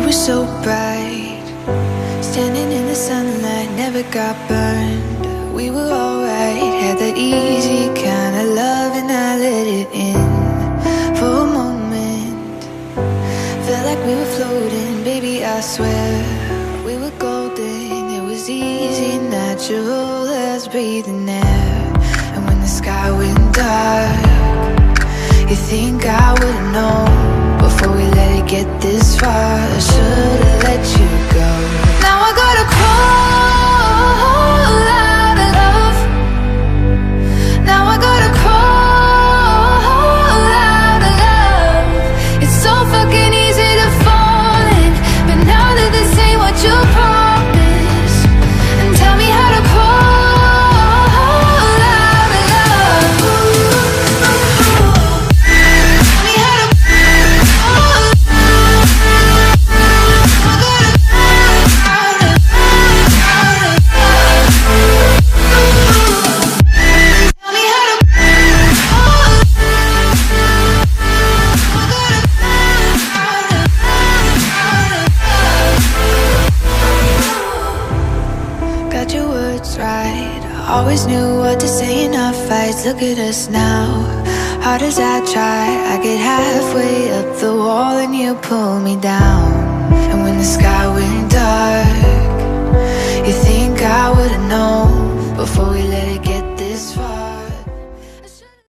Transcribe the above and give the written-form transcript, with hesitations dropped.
were so bright, standing in the sunlight, never got burned. We were alright, had that easy kind of love, and I let it in for a moment. Felt like we were floating, baby, I swear we were golden. It was easy, natural as breathing air. And when the sky went dark, you think I would've known before we let it get this far. I should've let you go. Now I gotta crawl out of love. Now I gotta crawl out of love. It's so fucking easy to fall in, but now that this ain't what you promised, and tell me how to crawl out of love. Tell me how to got your words right. I always knew what to say in our fights. Look at us now, hard as I try, I get halfway up the wall and you pull me down. And when the sky went dark, you think I would've known before we let